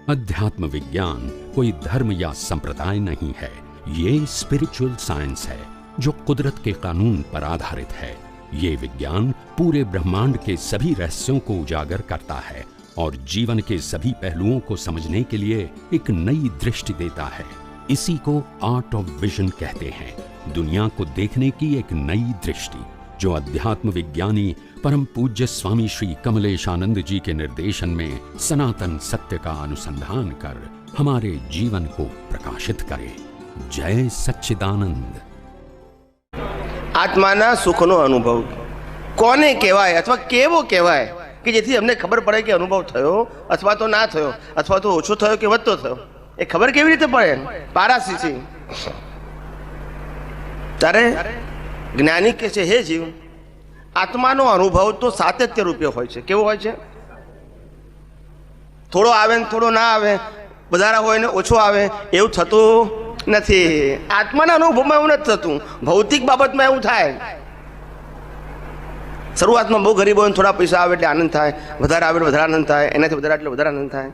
अध्यात्म विज्ञान कोई धर्म या संप्रदाय नहीं है, ये स्पिरिचुअल साइंस है जो कुदरत के कानून पर आधारित है। ये विज्ञान पूरे ब्रह्मांड के सभी रहस्यों को उजागर करता है और जीवन के सभी पहलुओं को समझने के लिए एक नई दृष्टि देता है। इसी को आर्ट ऑफ विजन कहते हैं, दुनिया को देखने की एक नई दृष्टि, जो अध्यात्म विज्ञानी परम पूज्य स्वामी श्री कमलेशानंद जी के निर्देशन में सनातन सत्य का अनुसंधान कर हमारे जीवन को प्रकाशित करे। जय सच्चिदानंद। आत्माना सुखनो अनुभव कोने कहेवाय अथवा केवो कहेवाय कि जेथी अमने खबर पड़े कि अनुभव थयो अथवा तो ना थयो अथवा तो ओछो थयो कि वधतो थयो, ए खबर केवी रीते पड़े? पारासीसी तारे ज्ञानी के छे हे जीव आत्मानो अनुभव तो सातत्य रूपे होय छे। केवो होय छे? थोड़ो आवे ने थोड़ो ना आवे, વધારે હોય ને ઓછો આવે, એવું થતું નથી। આત્માના અનુભવમાં એવું નથી થતું, ભૌતિક બાબતમાં એવું થાય। શરૂઆતમાં બહુ ગરીબ હોય ને થોડા પૈસા આવે એટલે આનંદ થાય, વધારે આવે એટલે વધારે આનંદ થાય, એનાથી વધારે એટલે વધારે આનંદ થાય।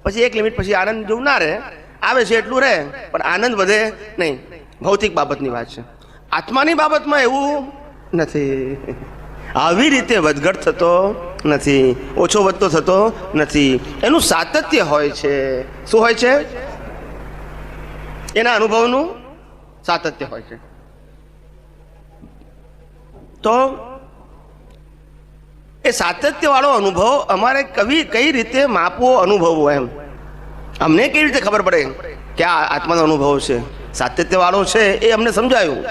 પછી એક લિમિટ પછી આનંદ જેવું ના રહે, આવે છે એટલું રહે પણ આનંદ વધે નહીં। ભૌતિક બાબતની વાત છે। આત્માની બાબતમાં એવું નથી, આવી રીતે વધઘટ થતો નથી, ઓછો વધતો થતો નથી, એનું સાતત્ય હોય છે। શું હોય છે? એના અનુભવનું સાતત્ય હોય છે। તો એ સાતત્યવાળો અનુભવ અમારે કઈ રીતે માપવો, અનુભવવો, એમ અમને કેવી રીતે ખબર પડે કે આ આત્માનો અનુભવ છે, સાતત્યવાળો છે? એ અમને સમજાયું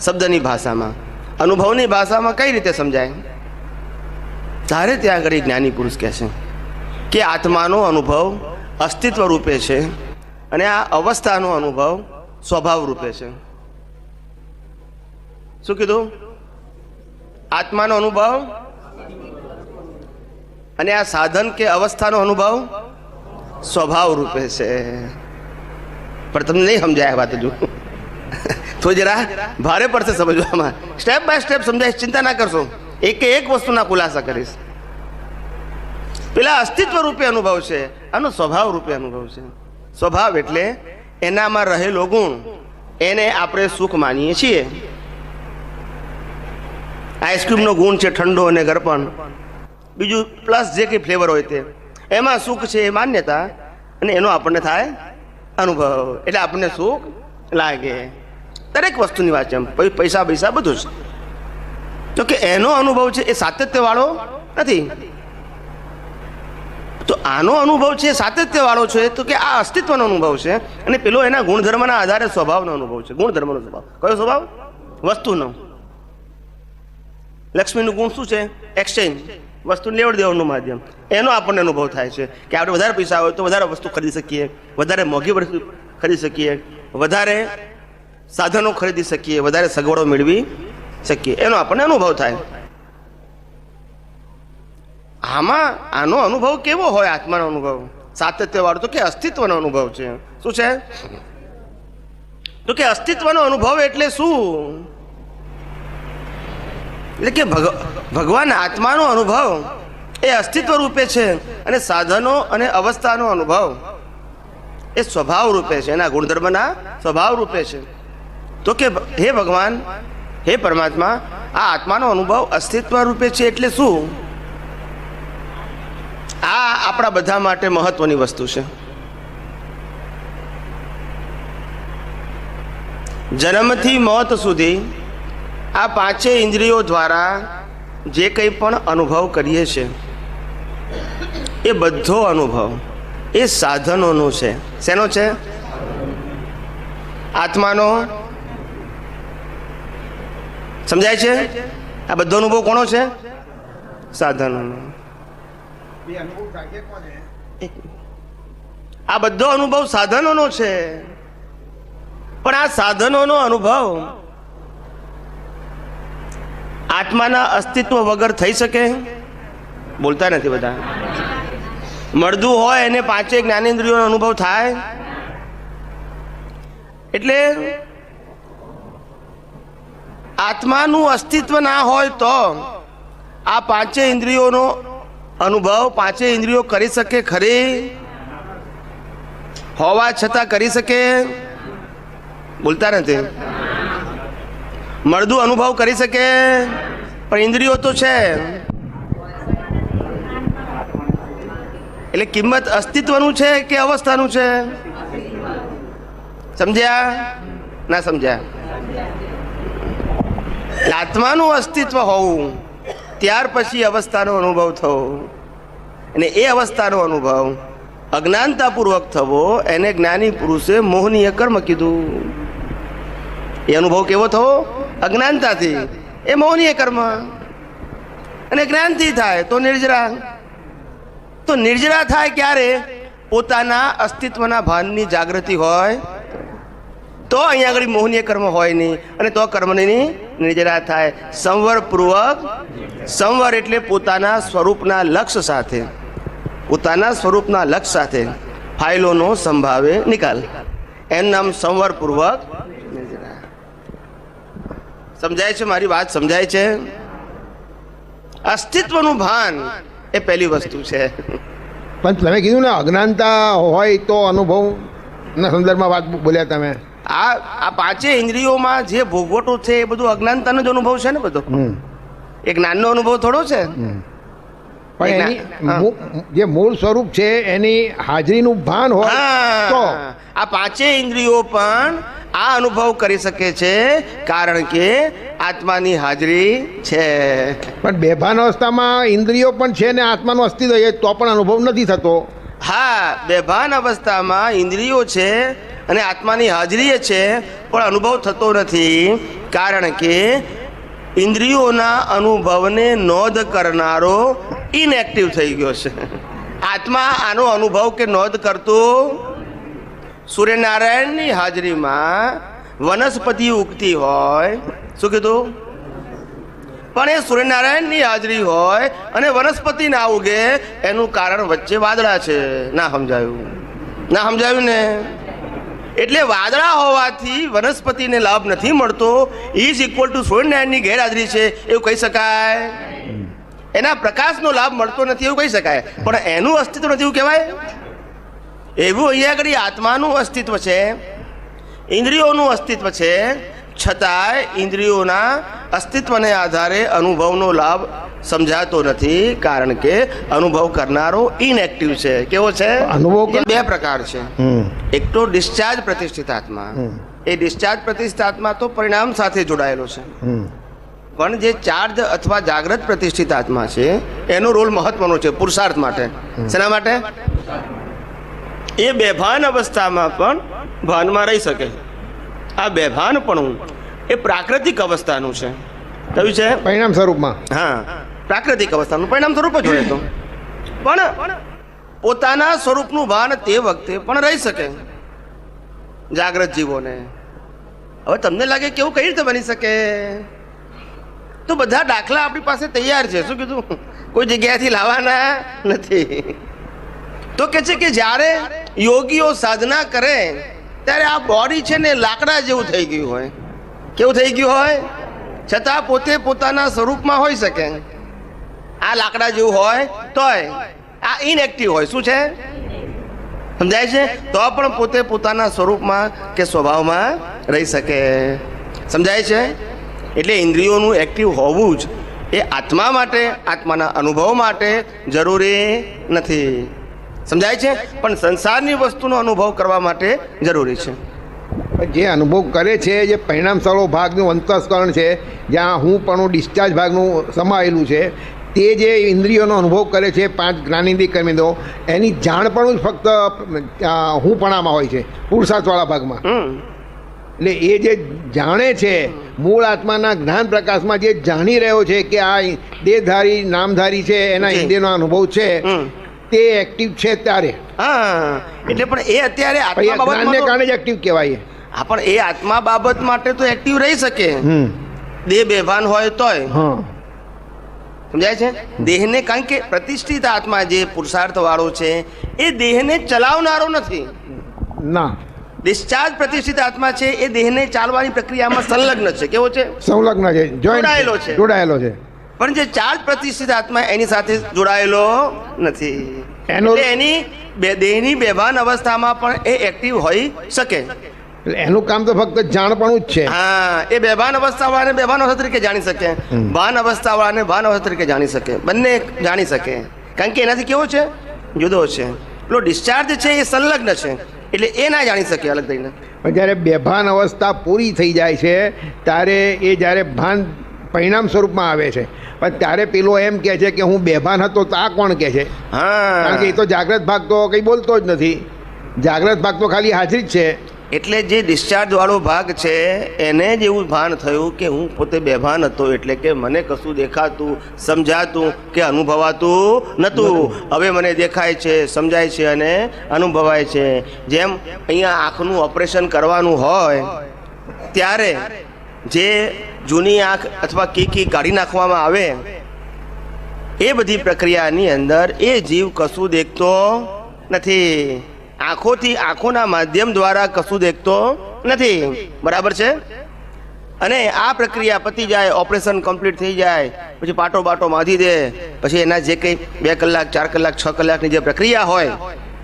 શબ્દની ભાષામાં, અનુભવની ભાષામાં કઈ રીતે સમજાય? ત્યારે ત્યાં આગળ જ્ઞાની પુરુષ કહે છે કે આત્માનો અનુભવ અસ્તિત્વ રૂપે છે અને આ અવસ્થાનો અનુભવ સ્વભાવ રૂપે છે। શું કીધું? આત્માનો અનુભવ અને આ સાધન કે અવસ્થાનો અનુભવ સ્વભાવ રૂપે છે। પણ તમને નહીં સમજાય આ વાત હજુ, થોડી જરા ભારે પડશે સમજવામાં। સ્ટેપ બાય સ્ટેપ સમજાય, ચિંતા ના કરશો, એક વસ્તુના ખુલાસા કરીશ। પેલા અસ્તિત્વ રૂપે અનુભવ છે, આનો સ્વભાવ રૂપે અનુભવ છે। સ્વભાવ એટલે એનામાં રહેલો ગુણ, એને આપણે સુખ માનીએ છીએ। આઈસ્ક્રીમનો ગુણ છે ઠંડો અને ગરપણ, બીજું પ્લસ જે કંઈ ફ્લેવર હોય તે, એમાં સુખ છે એ માન્યતા, અને એનો આપણને થાય અનુભવ, એટલે આપણને સુખ લાગે। દરેક વસ્તુની વાત છે, પૈસા પૈસા બધું છે। તો કે એનો અનુભવ છે એ સાતત્યવાળો નથી। તો આનો અનુભવ છે સાતત્યવાળો છે, તો કે આ અસ્તિત્વનો અનુભવ છે, અને પેલો એના ગુણધર્મના આધારે સ્વભાવનો અનુભવ છે। ગુણધર્મનો સ્વભાવ કયો સ્વભાવ? વસ્તુનો। લક્ષ્મીનું ગુણ શું છે? એક્સચેન્જ, વસ્તુ લેવડ દેવડનું માધ્યમ, એનો આપણને અનુભવ થાય છે કે આપણે વધારે પૈસા હોય તો વધારે વસ્તુ ખરીદી શકીએ, વધારે મોંઘી વસ્તુ ખરીદી શકીએ, વધારે સાધનો ખરીદી શકીએ, વધારે સગવડો મેળવી શકીએ, એનો આપણને અનુભવ થાય। આમાં આનો અનુભવ કેવો હોય? આત્માનો અનુભવ સાતત્યવાળો, તો કે અસ્તિત્વનો અનુભવ છે। શું છે? તો કે અસ્તિત્વનો અનુભવ એટલે શું? એટલે કે ભગવાન આત્માનો અનુભવ એ અસ્તિત્વ રૂપે છે, અને સાધનો અને અવસ્થાનો અનુભવ એ સ્વભાવ રૂપે છે, એના ગુણધર્મના સ્વભાવ રૂપે છે। તો કે હે ભગવાન, હે પરમાત્મા, આ આત્માનો અનુભવ અસ્તિત્વ રૂપે છે એટલે શું? આ આપણા બધા માટે મહત્વની વસ્તુ છે। જન્મથી મોત સુધી આ પાંચેય ઇન્દ્રિયો દ્વારા જે કંઈ પણ અનુભવ કરીએ છીએ એ બધો અનુભવ એ સાધનોનો છે। શેનો છે? આત્માનો। સમજાય છે? આ બધો અનુભવ કોનો છે? સાધનોનો। આ બધો અનુભવ સાધનોનો છે, પણ આ સાધનોનો અનુભવ આત્માના અસ્તિત્વ વગર થઈ શકે? બોલતા નથી બધા। મળદું હોય એને પાંચે જ્ઞાનેન્દ્રિયોનો અનુભવ થાય? એટલે આત્માનું અસ્તિત્વ ના હોય તો આ પાંચે ઇન્દ્રિયોનો અનુભવ પાંચે ઇન્દ્રિયો કરી શકે ખરી? હોવા છતાં કરી શકે? બોલતા નથી. મળદું અનુભવ કરી શકે, પણ ઇન્દ્રિયો તો છે. એટલે કિંમત અસ્તિત્વનું છે કે અવસ્થાનું છે? સમજ્યા ના સમજ્યા? આત્માનું અસ્તિત્વ હોવું, ત્યાર પછી અવસ્થાનો અનુભવ થવો, અને એ અવસ્થાનો અનુભવ અજ્ઞાનતાપૂર્વક થવો, એને જ્ઞાની પુરુષે મોહનીય કર્મ કીધું. એ અનુભવ કેવો થવો? અજ્ઞાનતાથી. એ મોહનીય કર્મ. અને જ્ઞાનથી થાય તો નિર્જરા. તો નિર્જરા થાય ક્યારે? પોતાના અસ્તિત્વના ભાનની જાગૃતિ હોય તો અહીંયા આગળ મોહનીય કર્મ હોય નહીં, અને તો કર્મની નિર્જરા થાય. સંવરપૂર્વક. સંવર એટલે પોતાના સ્વરૂપના લક્ષ્ય સાથે, પોતાના સ્વરૂપના લક્ષ્ય સાથે ફાઇલોનો સંભાવે નિકાલ, એનું નામ સંવરપૂર્વક નિર્જરા. સમજાય છે? મારી વાત સમજાય છે? અસ્તિત્વનું ભાન એ પહેલી વસ્તુ છે. પણ તમે કીધું ને અજ્ઞાનતા હોય તો અનુભવના સંદર્ભમાં વાત બોલ્યા તમે. આ પાંચે ઇન્દ્રિયોમાં જે ભોગવટો છે એ બધું અજ્ઞાનતાનો જ અનુભવ છે ને બધો. એ જ્ઞાનનો અનુભવ થોડો છે. પણ એની જે મૂળ સ્વરૂપ છે એની હાજરીનું ભાન હોય તો આ પાંચે ઇન્દ્રિયો પણ આ અનુભવ કરી શકે છે, કારણ કે આત્માની હાજરી છે. પણ બેભાન અવસ્થામાં ઇન્દ્રિયો પણ છે ને આત્માનું અસ્તિત્વ છે તો પણ અનુભવ નથી થતો. હા, બેભાન અવસ્થામાં ઇન્દ્રિયો છે અને આત્માની હાજરી છે, પણ અનુભવ થતો નથી, કારણ કે ઇન્દ્રિયોના અનુભવને નોંધ કરનારો ઇનએક્ટિવ થઈ ગયો છે. આત્મા આનો અનુભવ કે નોંધ કરતું. સૂર્યનારાયણની હાજરીમાં વનસ્પતિ ઉગતી હોય, શું કીધું? પણ એ સૂર્યનારાયણની હાજરી હોય અને વનસ્પતિ ના ઉગે, એનું કારણ વચ્ચે વાદળા છે. ના સમજાયું? ના સમજાયું ને? એટલે વાદળા હોવાથી વનસ્પતિને લાભ નથી મળતો, ઇઝ ઇક્વલ ટુ સૂર્યનારાયણની ગેરહાજરી છે એવું કહી શકાય? એના પ્રકાશનો લાભ મળતો નથી એવું કહી શકાય, પણ એનું અસ્તિત્વ નથી એવું કહેવાય? એવું અહીંયા આગળ આત્માનું અસ્તિત્વ છે, ઇન્દ્રિયોનું અસ્તિત્વ છે, છતાંય ઇન્દ્રિયોના અસ્તિત્વને આધારે અનુભવનો લાભ સમજાતો નથી, કારણ કે અનુભવ કરનારો ઇનએક્ટિવ છે. કેવો છે? અનુભવ બે પ્રકાર છે. એક તો ડિસ્ચાર્જ પ્રતિષ્ઠિત આત્મા. એ ડિસ્ચાર્જ પ્રતિષ્ઠિત આત્મા તો પરિણામ સાથે જોડાયેલો છે. પણ જે ચાર્જ અથવા જાગ્રત પ્રતિષ્ઠિત આત્મા છે એનો રોલ મહત્વનો છે પુરુષાર્થ માટે. શેના માટે? એ બેભાન અવસ્થામાં પણ ભાનમાં રહી શકે. આ બેભાનપણું એ પ્રાકૃતિક અવસ્થાનું છે. કયું છે? પરિણામ સ્વરૂપમાં. હા, પ્રાકૃતિક અવસ્થાનું પરિણામ સ્વરૂપ જ હોય તો. પણ પોતાના સ્વરૂપનું ભાન તે વખતે પણ રહી શકે જાગ્રત જીવોને. હવે તમને લાગે કે એવું કઈ રીતે બની શકે? તો બધા દાખલા આપણી પાસે તૈયાર છે. શું કીધું? કોઈ જગ્યાએથી લાવવાના નથી. તો કે છે કે જ્યારે યોગીઓ સાધના કરે ત્યારે આ બોડી છે ને લાકડા જેવું થઈ ગયું હોય. કેવું થઈ ગયું હોય? છતાં પોતે પોતાના સ્વરૂપમાં હોઈ શકે. આ લાકડા જેવું હોય તોય આ ઇનએક્ટિવ હોય. શું છે? સમજાય છે? તો પણ પોતે પોતાના સ્વરૂપમાં કે સ્વભાવમાં રહી શકે. સમજાય છે? એટલે ઇન્દ્રિયોનું એક્ટિવ હોવું જ એ આત્મા માટે, આત્માના અનુભવ માટે જરૂરી નથી. સમજાય છે? પણ સંસારની વસ્તુનો અનુભવ કરવા માટે જરૂરી છે. જે અનુભવ કરે છે, જે પરિણામ સ્થળો ભાગનું અંતસ્કરણ છે, જ્યાં હું પણ ડિસ્ચાર્જ ભાગનું સમાયેલું છે, તે જે ઇન્દ્રિયોનો અનુભવ કરે છે, પાંચ જ્ઞાનેન્દ્રિય કર્મેન્દ્રિયો, એની જાણપણું જ ફક્ત હુંપણામાં હોય છે, પુરુષાર્થવાળા ભાગમાં. એટલે એ જે જાણે છે મૂળ આત્માના જ્ઞાન પ્રકાશમાં, જે જાણી રહ્યો છે કે આ દેહધારી નામધારી છે, એના ઇન્દ્રિયનો અનુભવ છે, તે એક્ટિવ છે ત્યારે. હા, એટલે પણ એ અત્યારે આત્મા જ્ઞાનને કારણે જ એક્ટિવ કહેવાય. હા, પણ એ આત્મા બાબત માટે તો એક્ટિવ રહી શકે, દેહ બેભાન હોય તોય. સમજાય છે? દેહને, કારણ કે પ્રતિષ્ઠિત આત્મા જે પુરુષાર્થ વાળો છે એ દેહને ચલાવનારો નથી. ના, ડિસ્ચાર્જ પ્રતિષ્ઠિત આત્મા છે એ દેહને ચાલવાની પ્રક્રિયામાં સંલગ્ન છે. કેવો છે? સંલગ્ન છે, જોડાયેલો છે, જોડાયેલો છે. પણ જે ચાર્જ પ્રતિષ્ઠિત આત્મા એની સાથે જોડાયેલો નથી. એની દેહની બેભાન અવસ્થામાં પણ એ એક્ટિવ હોઈ શકે. એટલે એનું કામ તો ફક્ત જાણપણું જ છે. હા, એ બેભાન અવસ્થાવાળાને બેભાન અવસ્થા તરીકે જાણી શકે, ભાન અવસ્થાવાળાને ભાન અવસ્થા તરીકે જાણી શકે, બંને જાણી શકે. કારણ કે એનાથી કેવો છે, જુદો છે. પેલો ડિસ્ચાર્જ છે એ સંલગ્ન છે, એટલે એ ના જાણી શકે અલગ થઈને. પણ જ્યારે બેભાન અવસ્થા પૂરી થઈ જાય છે ત્યારે એ જ્યારે ભાન પરિણામ સ્વરૂપમાં આવે છે, પણ ત્યારે પેલો એમ કહે છે કે હું બેભાન હતો તો આ કોણ કહે છે? કારણ કે હા, એ તો જાગ્રત ભાગ તો કંઈ બોલતો જ નથી. જાગ્રત ભાગ તો ખાલી હાજરી જ છે. એટલે જે ડિસ્ચાર્જ વાળો ભાગ છે એને જ એવું ભાન થયું કે હું પોતે બેભાન હતો, એટલે કે મને કશું દેખાતું, સમજાતું કે અનુભવાતું નહોતું. હવે મને દેખાય છે, સમજાય છે અને અનુભવાય છે. જેમ અહીંયા આંખનું ઓપરેશન કરવાનું હોય ત્યારે જે જૂની આંખ અથવા કીકી કાઢી નાખવામાં આવે, એ બધી પ્રક્રિયાની અંદર એ જીવ કશું દેખતો નથી. આંખોથી, આંખોના માધ્યમ દ્વારા કશું દેખતો નથી. બરાબર છે? અને આ પ્રક્રિયા પતી જાય, ઓપરેશન કમ્પ્લીટ થઈ જાય, પછી પાટો બાટો બાંધી દે, પછી એના જે કંઈ 2 કલાક 4 કલાક 6 કલાકની જે પ્રક્રિયા હોય,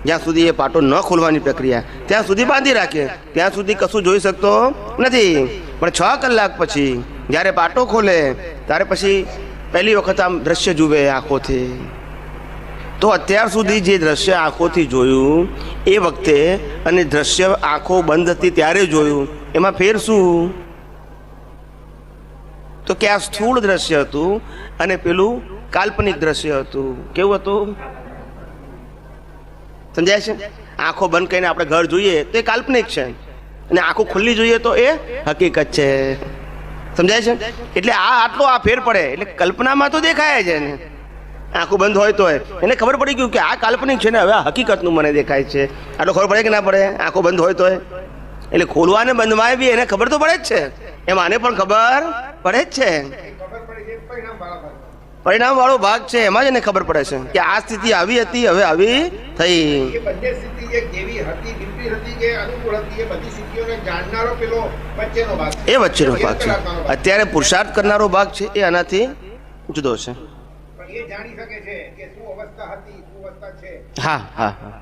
જ્યાં સુધી એ પાટો ન ખોલવાની પ્રક્રિયા, ત્યાં સુધી બાંધી રાખે, ત્યાં સુધી કશું જોઈ શકતો નથી. પણ 6 કલાક પછી જ્યારે પાટો ખોલે ત્યારે પછી પહેલી વખત આમ દ્રશ્ય જુએ આંખોથી. તો અત્યાર સુધી જે દ્રશ્ય આંખોથી જોયું એ વખતે અને દ્રશ્ય આંખો બંધ હતી ત્યારે જોયું, એમાં ફેર શું? તો કે આ સ્થૂળ દ્રશ્ય હતું અને પેલું કાલ્પનિક દ્રશ્ય હતું. કેવું હતું? સમજાય છે? આંખો બંધ કરીને આપણે ઘર જોઈએ તો એ કાલ્પનિક છે, અને આંખો ખુલ્લી જોઈએ તો એ હકીકત છે. સમજાય છે? એટલે આટલો આ ફેર પડે. એટલે કલ્પનામાં તો દેખાય છે એને, આંખો બંધ હોય તો એને ખબર પડી ગયું કે આ કાલ્પનિક છે ને હવે આ હકીકતનું મને દેખાય છે. આટલો ખબર પડે કે ના પડે? આંખો બંધ હોય તો એટલે ખોલવાને બંધમાં બી એને ખબર તો પડે જ છે, એમ આને પણ ખબર પડે જ છે. પરિણામ વાળો ભાગ છે એમાં જ એને ખબર પડે છે કે આ સ્થિતિ આવી હતી, હવે આવી થઈ. એ વચ્ચેનો ભાગ છે. અત્યારે પુરુષાર્થ કરનારો ભાગ છે એ આનાથી જુદો છે. હા હા હા,